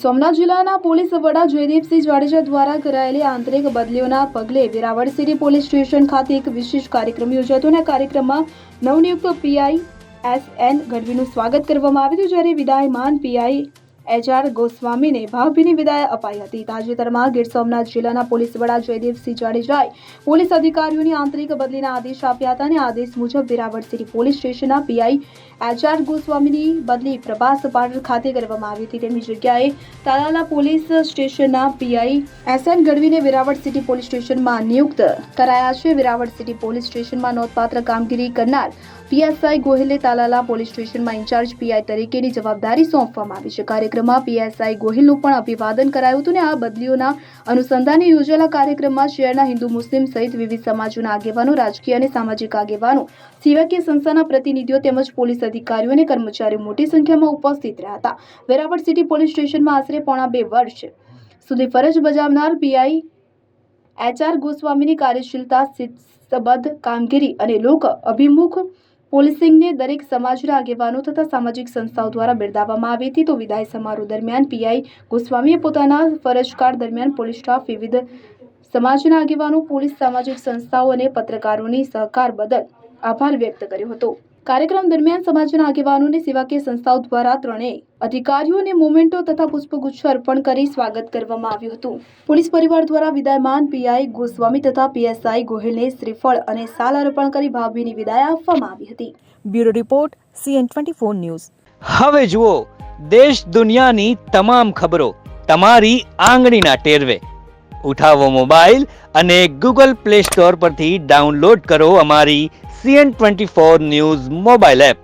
સોમનાથ જિલ્લાના પોલીસ વડા જયદીપસિંહ જાડેજા દ્વારા કરાયેલી આંતરિક બદલીઓના પગલે વેરાવળ સિટી પોલીસ સ્ટેશન ખાતે એક વિશેષ કાર્યક્રમ યોજાયો હતો અને આ કાર્યક્રમમાં નવનિયુક્ત પીઆઈ એસ.એન. ગઢવીનું સ્વાગત કરવામાં આવ્યું હતું, જ્યારે વિદાયમાન પીઆઈ એચ.આર. ગોસ્વામીને ભાવભીની વિદાય અપાઈ હતી. તાજેતરમાં ગીર સોમનાથ જિલ્લાના પોલીસ વડા જયદીપસિંહ જાડેજાએ પોલીસ અધિકારીઓની આંતરિક બદલીના આદેશ આપ્યા હતા અને આદેશ મુજબ વેરાવળ સિટી પોલીસ સ્ટેશનના પીઆઈ એચ.આર. ગોસ્વામીની બદલી પ્રભાસ પાટણ ખાતે કરવામાં આવી હતી. તેમની જગ્યાએ તાલાલા પોલીસ સ્ટેશનના પીઆઈ એસ.એન. ગઢવીને વેરાવળ સિટી પોલીસ સ્ટેશનમાં નિયુક્ત કરાયા છે. વેરાવળ સિટી પોલીસ સ્ટેશનમાં નોંધપાત્ર કામગીરી કરનાર પીએસઆઈ ગોહિલે તાલાલા પોલીસ સ્ટેશનમાં ઇન્ચાર્જ પીઆઈ તરીકેની જવાબદારી સોંપવામાં આવી છે. કાર્યક્રમમાં પીએસઆઈ ગોહિલનું પણ અભિવાદન કરાયું હતું અને આ બદલીઓના અનુસંધાને યોજાયેલા કાર્યક્રમમાં શહેરના હિન્દુ મુસ્લિમ સહિત વિવિધ સમાજોના આગેવાનો, રાજકીય અને સામાજિક આગેવાનો, સેવાકીય સંસ્થાના પ્રતિનિધિઓ તેમજ પોલીસ અધિકારીઓ અને કર્મચારીઓ મોટી સંખ્યામાં ઉપસ્થિત રહ્યા હતા. વેરાવળ સિટી પોલીસ સ્ટેશનમાં આશરે પોણા 2 વર્ષ સુધી ફરજ બજાવનાર પીઆઈ એચ.આર. ગોસ્વામીની કાર્યશીલતા, શિસ્તબદ્ધ કામગીરી અને લોક અભિમુખ પોલીસિંગને દરેક સમાજના આગેવાનો તથા સામાજિક સંસ્થાઓ દ્વારા બિરદાવવામાં આવી હતી. તો વિદાય સમારોહ દરમિયાન પીઆઈ ગોસ્વામીએ પોતાના ફરજકાળ દરમિયાન પોલીસ સ્ટાફ, વિવિધ સમાજના આગેવાનો, પોલીસ સામાજિક સંસ્થાઓ અને પત્રકારોની સહકાર બદલ આભાર વ્યક્ત કર્યો હતો. કાર્યક્રમ દરમિયાન સમાજના આગેવાનો અને સેવાકીય સંસ્થાઓ દ્વારા ત્રણેય અધિકારીઓને મોમેન્ટો તથા પુષ્પગુચ્છ અર્પણ કરી સ્વાગત કરવામાં આવ્યું હતું. પોલીસ પરિવાર દ્વારા વિદાયમાન પીઆઈ ગોસ્વામી તથા પીએસઆઈ ગોહિલને શ્રીફળ અને શાલ અર્પણ કરી ભાવભીની વિદાય આપવામાં આવી હતી. Bureau report CN24 news. હવે જુઓ દેશ દુનિયાની તમામ ખબરો તમારી આંગળીના ટેરવે. ઉઠાવો મોબાઈલ અને Google Play Store પરથી ડાઉનલોડ કરો અમારી CN24 ન્યૂઝ મોબાઈલ એપ.